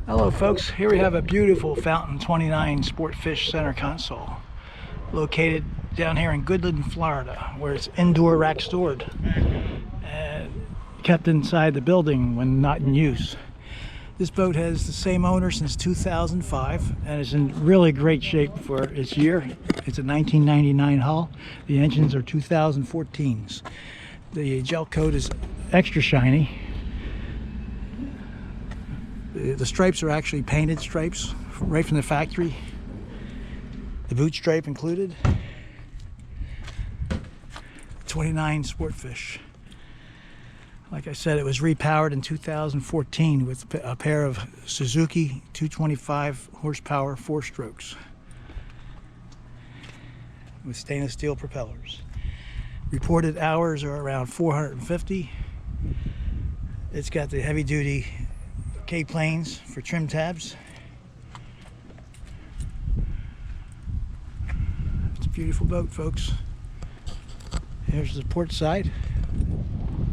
Hello folks, here we have a beautiful Fountain 29 Sportfish center console located down here in Goodland, Florida, where it's indoor rack stored and kept inside the building when not in use. This boat has the same owner since 2005 and is in really great shape for its year. It's a 1999 hull. The engines are 2014s. The gel coat is extra shiny. The stripes are actually painted stripes right from the factory. The boot stripe included. 29 Sportfish. Like I said, it was repowered in 2014 with a pair of Suzuki 225 horsepower 4-strokes with stainless steel propellers. Reported hours are around 450. It's got the heavy duty K-planes for trim tabs. It's a beautiful boat, folks. Here's the port side.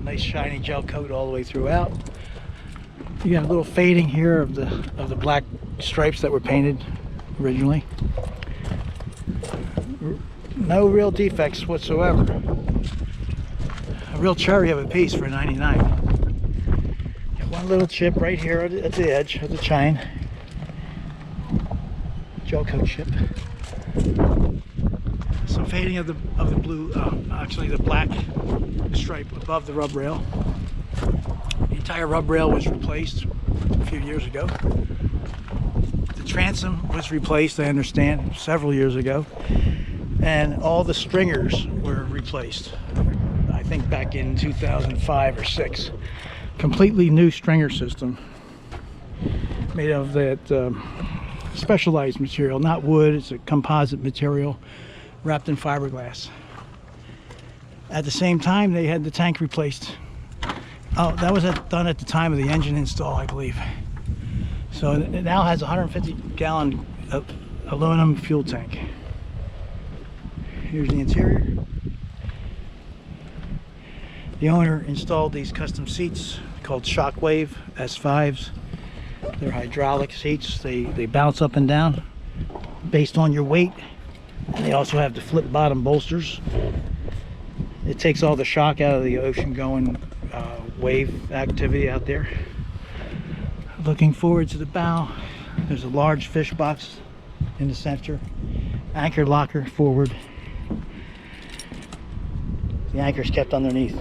Nice shiny gel coat all the way throughout. You got a little fading here of the black stripes that were painted originally. No real defects whatsoever. A real cherry of a piece for a 99. Got one little chip right here at the edge of the chine. Gel coat chip. Some fading of the blue, actually the black stripe above the rub rail. The entire rub rail was replaced a few years ago. The transom was replaced, I understand, several years ago. And all the stringers were replaced, I think back in 2005 or 6. Completely new stringer system made of that specialized material, not wood. It's a composite material wrapped in fiberglass. At the same time, they had the tank replaced. Oh, that was done at the time of the engine install, I believe. So it now has a 150-gallon aluminum fuel tank. Here's the interior. The owner installed these custom seats called Shockwave S5s. They're hydraulic seats. They bounce up and down based on your weight. And they also have the flip bottom bolsters. It takes all the shock out of the ocean going wave activity out there. Looking forward to the bow. There's a large fish box in the center. Anchor locker forward. The anchor's kept underneath.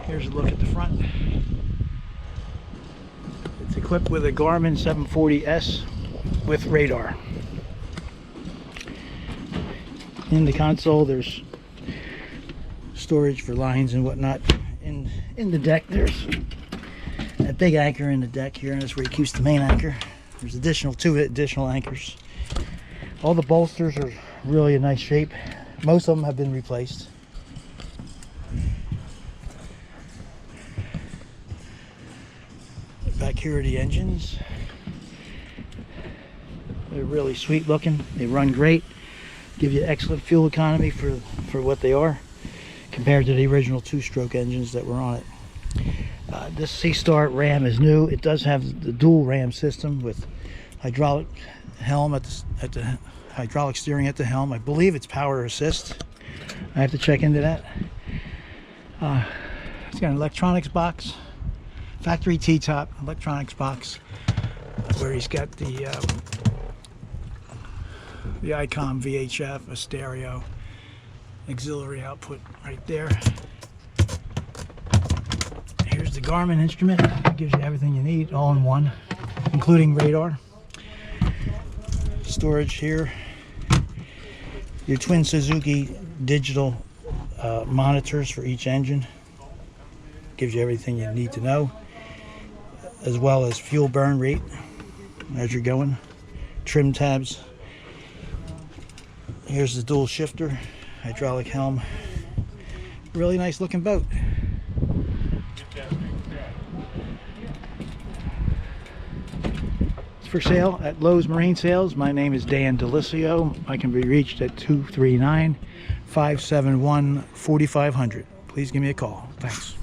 Here's a look at the front. It's equipped with a Garmin 740S with radar. In the console there's storage for lines and whatnot. In the deck there's a big anchor in the deck here, and that's where he keeps the main anchor. There's two additional anchors. All the bolsters are really in nice shape. Most of them have been replaced. Back here are the engines. They're really sweet looking. They run great. Give you excellent fuel economy for what they are compared to the original 2-stroke engines that were on it. This C-Star ram is new. It does have the dual ram system with hydraulic helm at the hydraulic steering at the helm. I believe it's power assist. I have to check into that. It's got an electronics box, factory T-top electronics box, where he's got the ICOM VHF, a stereo, auxiliary output right there. Here's the Garmin instrument. It gives you everything you need all in one, including radar. Storage here. Your twin Suzuki digital monitors for each engine. Gives you everything you need to know, as well as fuel burn rate as you're going. Trim tabs. Here's the dual shifter, hydraulic helm. Really nice looking boat. It's for sale at Lowe's Marine Sales. My name is DiLisio. I can be reached at 239-571-4500. Please give me a call. Thanks.